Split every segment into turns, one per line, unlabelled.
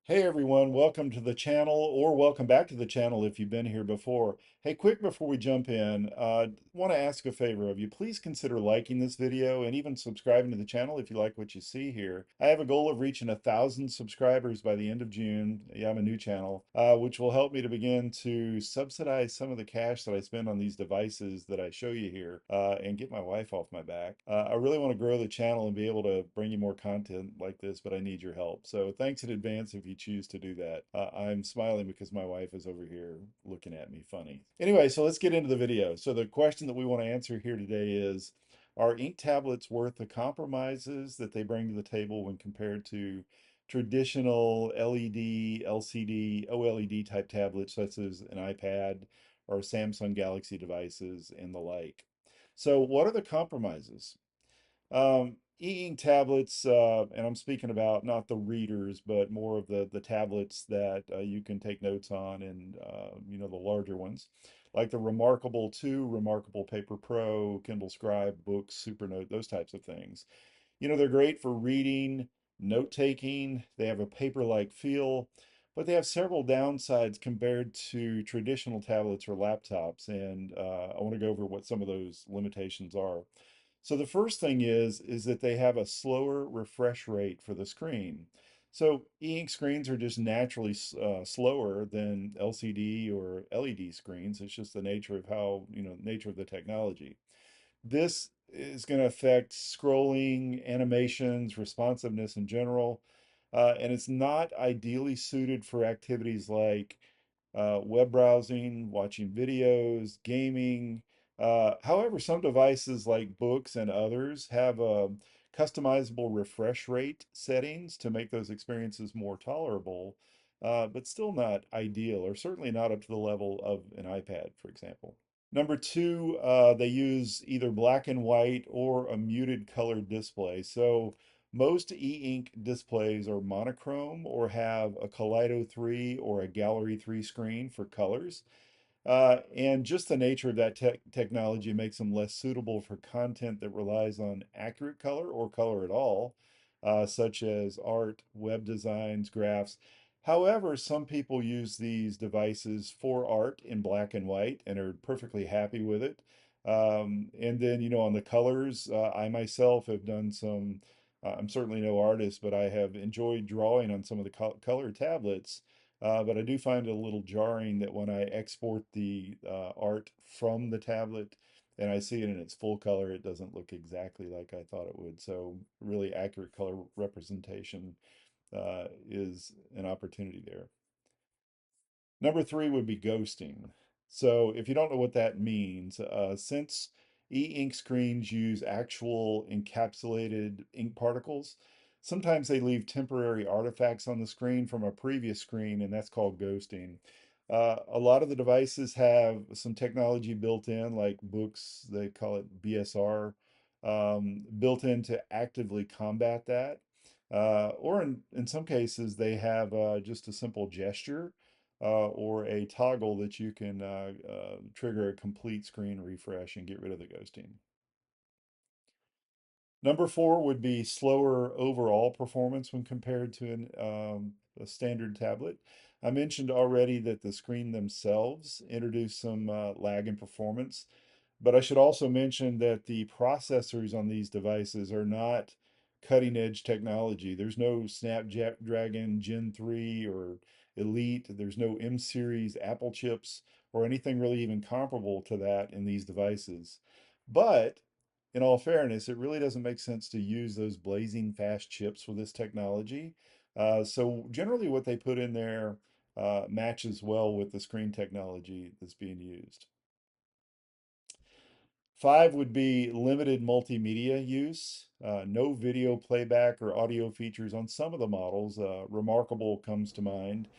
Hey everyone, welcome to the channel, or welcome back to the channel if you've been here before. Hey, quick before we jump in, want to ask a favor of you. Please consider liking this video and even subscribing to the channel if you like what you see here. I have a goal of reaching 1,000 subscribers by the end of June. Yeah, I'm a new channel, which will help me to begin to subsidize some of the cash that I spend on these devices that I show you here, and get my wife off my back. I really want to grow the channel and be able to bring you more content like this, but I need your help. So thanks in advance if you choose to do that. I'm smiling because my wife is over here looking at me funny. Anyway, so let's get into the video. So the question that we want to answer here today is, are ink tablets worth the compromises that they bring to the table when compared to traditional LED, LCD, OLED type tablets such as an iPad or Samsung Galaxy devices and the like? So what are the compromises? E-ink tablets, and I'm speaking about not the readers, but more of the tablets that you can take notes on, and the larger ones, like the Remarkable 2, Remarkable Paper Pro, Kindle Scribe, Boox, Supernote, those types of things. They're great for reading, note taking. They have a paper-like feel, but they have several downsides compared to traditional tablets or laptops, and I want to go over what some of those limitations are. So the first thing is that they have a slower refresh rate for the screen. So e-ink screens are just naturally slower than LCD or LED screens. It's just the nature of how, nature of the technology. This is going to affect scrolling, animations, responsiveness in general, and it's not ideally suited for activities like web browsing, watching videos, gaming. However, some devices like Boox and others have customizable refresh rate settings to make those experiences more tolerable, but still not ideal, or certainly not up to the level of an iPad, for example. Number two, they use either black and white or a muted colored display. So most e-ink displays are monochrome or have a Kaleido 3 or a Gallery 3 screen for colors. And just the nature of that technology makes them less suitable for content that relies on accurate color or color at all, such as art, web designs, graphs. However, some people use these devices for art in black and white and are perfectly happy with it. And then, on the colors, I myself have done some, I'm certainly no artist, but I have enjoyed drawing on some of the color tablets. But I do find it a little jarring that when I export the art from the tablet and I see it in its full color, it doesn't look exactly like I thought it would. So really accurate color representation is an opportunity there. Number three would be ghosting. So if you don't know what that means, since e-ink screens use actual encapsulated ink particles, sometimes they leave temporary artifacts on the screen from a previous screen, and that's called ghosting. A lot of the devices have some technology built in, like Boox, they call it BSR, built in to actively combat that. Or in some cases, they have just a simple gesture or a toggle that you can trigger a complete screen refresh and get rid of the ghosting. Number four would be slower overall performance when compared to a standard tablet. I mentioned already that the screen themselves introduce some lag in performance, but I should also mention that the processors on these devices are not cutting edge technology. There's no Snapdragon Gen 3 or Elite. There's no M series Apple chips or anything really even comparable to that in these devices. But in all fairness, it really doesn't make sense to use those blazing fast chips with this technology. So generally what they put in there matches well with the screen technology that's being used. Five would be limited multimedia use, no video playback or audio features on some of the models. Remarkable comes to mind.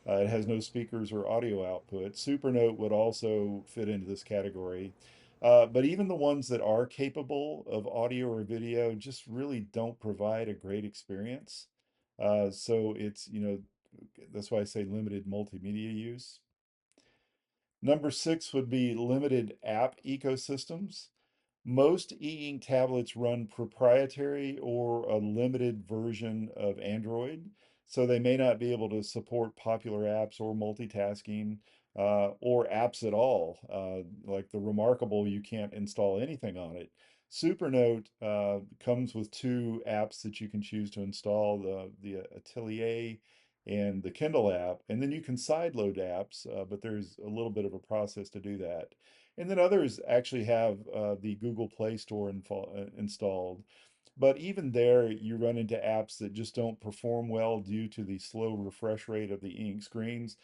It has no speakers or audio output. Supernote would also fit into this category. But even the ones that are capable of audio or video just really don't provide a great experience. So it's, that's why I say limited multimedia use. Number six would be limited app ecosystems. Most e-ink tablets run proprietary or a limited version of Android. So they may not be able to support popular apps or multitasking or apps at all. Like the Remarkable, you can't install anything on it. Supernote comes with two apps that you can choose to install, the Atelier and the Kindle app, and then you can sideload apps, but there's a little bit of a process to do that. And then others actually have the Google Play Store installed. But even there, you run into apps that just don't perform well due to the slow refresh rate of the ink screens.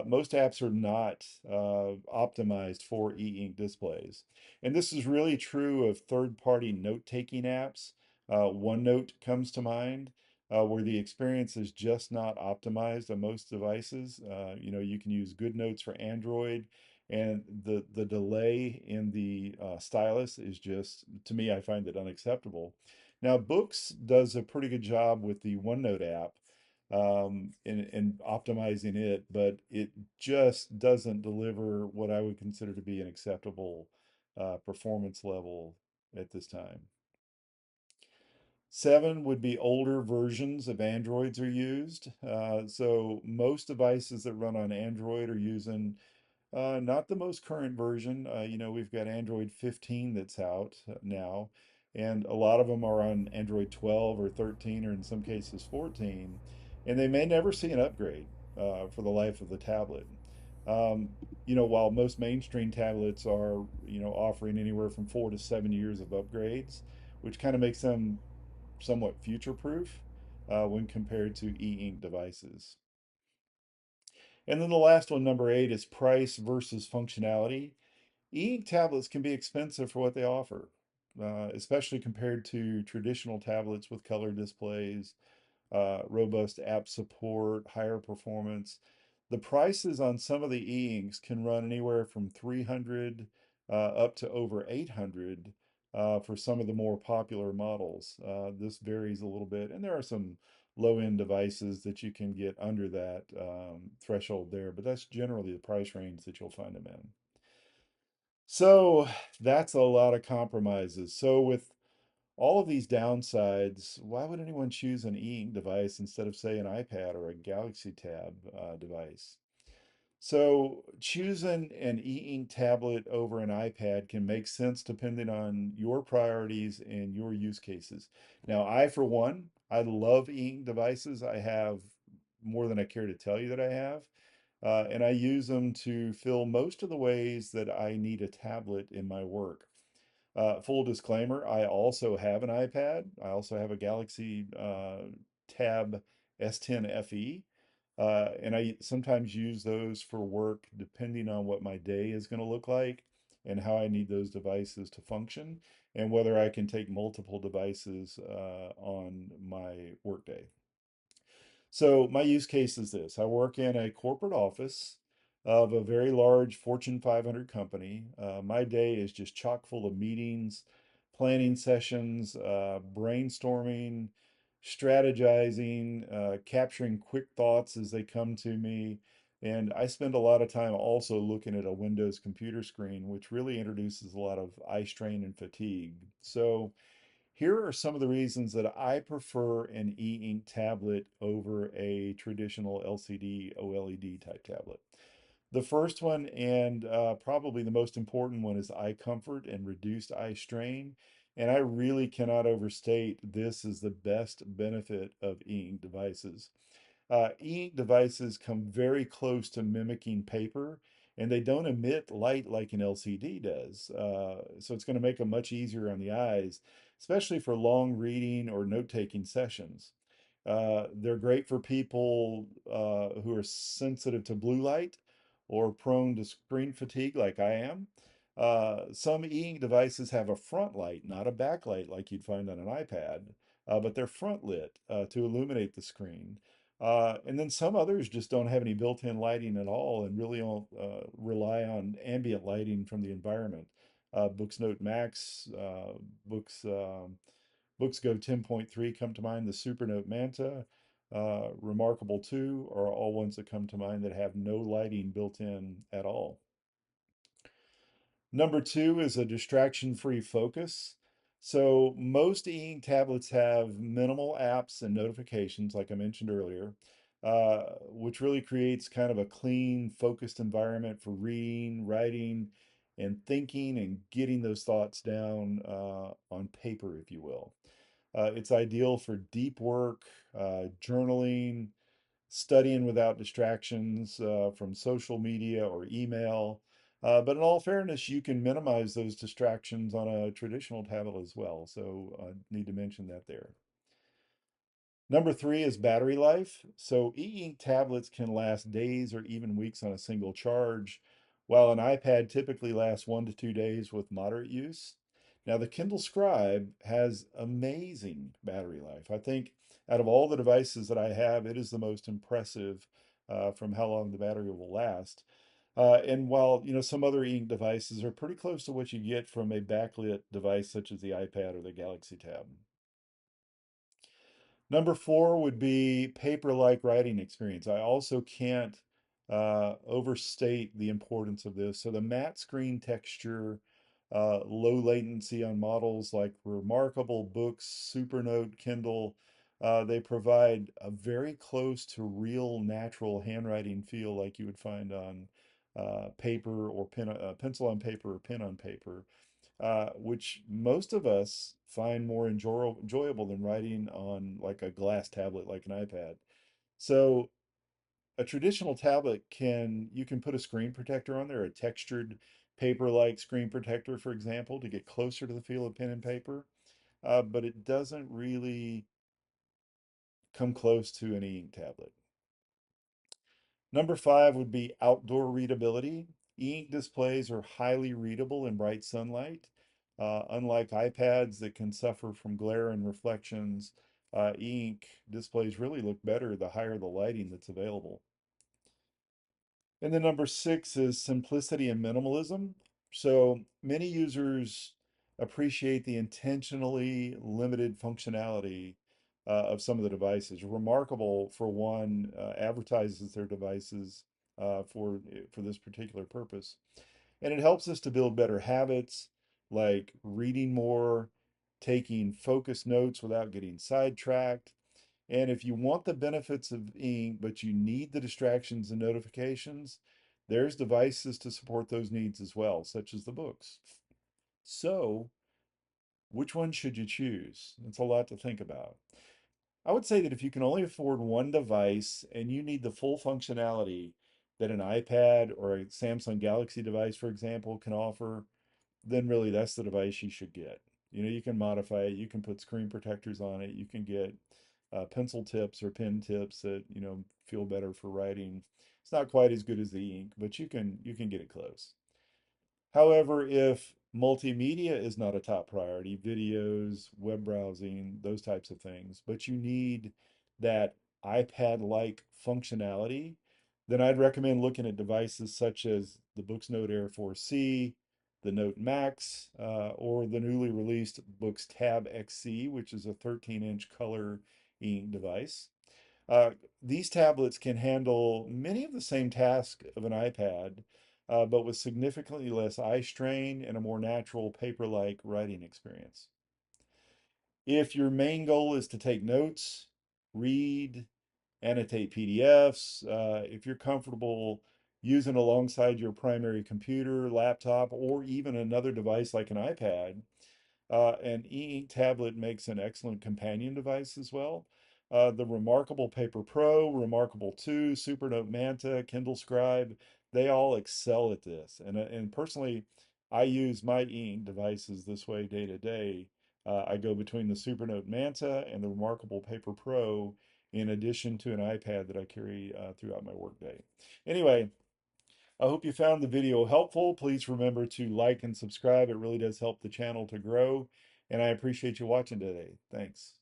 Most apps are not optimized for e-ink displays. And this is really true of third-party note-taking apps. OneNote comes to mind, where the experience is just not optimized on most devices. You can use GoodNotes for Android, and the delay in the stylus is just, to me, I find it unacceptable. Now, Boox does a pretty good job with the OneNote app and optimizing it, but it just doesn't deliver what I would consider to be an acceptable performance level at this time. Seven would be older versions of Androids are used. So most devices that run on Android are using not the most current version. We've got Android 15 that's out now, and a lot of them are on Android 12 or 13, or in some cases 14, and they may never see an upgrade for the life of the tablet. Um, while most mainstream tablets are, offering anywhere from 4 to 7 years of upgrades, which kind of makes them somewhat future-proof when compared to e-ink devices. And then the last one, number eight, is price versus functionality. E-ink tablets can be expensive for what they offer, especially compared to traditional tablets with color displays, robust app support, higher performance. The prices on some of the e-inks can run anywhere from 300 up to over 800 for some of the more popular models. This varies a little bit, and there are some low-end devices that you can get under that threshold there, but that's generally the price range that you'll find them in. So that's a lot of compromises. So with all of these downsides, why would anyone choose an e-ink device instead of, say, an iPad or a Galaxy Tab device? So choosing an e-ink tablet over an iPad can make sense depending on your priorities and your use cases. Now, for one, I love e-ink devices. I have more than I care to tell you that I have. And I use them to fill most of the ways that I need a tablet in my work. Full disclaimer, I also have an iPad. I also have a Galaxy Tab S10 FE. And I sometimes use those for work depending on what my day is going to look like and how I need those devices to function and whether I can take multiple devices on my workday. So my use case is this. I work in a corporate office of a very large Fortune 500 company. My day is just chock full of meetings, planning sessions, brainstorming, strategizing, capturing quick thoughts as they come to me. And I spend a lot of time also looking at a Windows computer screen, which really introduces a lot of eye strain and fatigue. So here are some of the reasons that I prefer an e-ink tablet over a traditional LCD OLED type tablet. The first one, and probably the most important one, is eye comfort and reduced eye strain. And I really cannot overstate this is the best benefit of e-ink devices. E-ink devices come very close to mimicking paper, and they don't emit light like an LCD does. So it's going to make them much easier on the eyes, especially for long reading or note-taking sessions. They're great for people who are sensitive to blue light or prone to screen fatigue like I am. Some e-ink devices have a front light, not a backlight like you'd find on an iPad, but they're front lit to illuminate the screen. And then some others just don't have any built-in lighting at all and really don't rely on ambient lighting from the environment. Boox Note Max, Boox, Boox Go 10.3 come to mind. The Supernote Manta, Remarkable 2 are all ones that come to mind that have no lighting built in at all. Number two is a distraction-free focus. So most e-ink tablets have minimal apps and notifications, like I mentioned earlier, which really creates kind of a clean, focused environment for reading, writing, and thinking and getting those thoughts down on paper, if you will. It's ideal for deep work, journaling, studying without distractions from social media or email. But in all fairness, you can minimize those distractions on a traditional tablet as well. So need to mention that there. Number three is battery life. So e-ink tablets can last days or even weeks on a single charge, while an iPad typically lasts 1 to 2 days with moderate use. Now, the Kindle Scribe has amazing battery life. I think out of all the devices that I have, it is the most impressive from how long the battery will last. And while some other e-ink devices are pretty close to what you get from a backlit device such as the iPad or the Galaxy Tab. Number four would be paper-like writing experience. I also can't overstate the importance of this. So the matte screen texture, low latency on models like Remarkable, Boox, Supernote, Kindle, they provide a very close to real natural handwriting feel like you would find on paper or pencil on paper or pen on paper, which most of us find more enjoyable than writing on like a glass tablet like an iPad. So a traditional tablet you can put a screen protector on there, a textured paper-like screen protector, for example, to get closer to the feel of pen and paper. But it doesn't really come close to an e-ink tablet. Number five would be outdoor readability. E-ink displays are highly readable in bright sunlight. Unlike iPads that can suffer from glare and reflections, e-ink displays really look better the higher the lighting that's available. And then number six is simplicity and minimalism. So many users appreciate the intentionally limited functionality of some of the devices. Remarkable, for one, advertises their devices for this particular purpose. And it helps us to build better habits like reading more, taking focused notes without getting sidetracked. And if you want the benefits of ink, but you need the distractions and notifications, there's devices to support those needs as well, such as the Boox. So, which one should you choose? It's a lot to think about. I would say that if you can only afford one device and you need the full functionality that an iPad or a Samsung Galaxy device, for example, can offer, then really that's the device you should get. You can modify it, you can put screen protectors on it, you can get pencil tips or pen tips that, feel better for writing. It's not quite as good as the ink, but you can get it close. However, if multimedia is not a top priority, videos, web browsing, those types of things, but you need that iPad-like functionality, then I'd recommend looking at devices such as the Boox Note Air 4C, the Note Max, or the newly released Boox Tab XC, which is a 13-inch color ink device. Uh, these tablets can handle many of the same tasks of an iPad, but with significantly less eye strain and a more natural paper-like writing experience. If your main goal is to take notes, read, annotate PDFs, if you're comfortable using alongside your primary computer, laptop, or even another device like an iPad, an e-ink tablet makes an excellent companion device as well. The Remarkable Paper Pro, Remarkable 2, Supernote Manta, Kindle Scribe, they all excel at this. And personally, I use my e-ink devices this way day to day. I go between the Supernote Manta and the Remarkable Paper Pro in addition to an iPad that I carry throughout my workday. Anyway, I hope you found the video helpful. Please remember to like and subscribe. It really does help the channel to grow. And I appreciate you watching today. Thanks.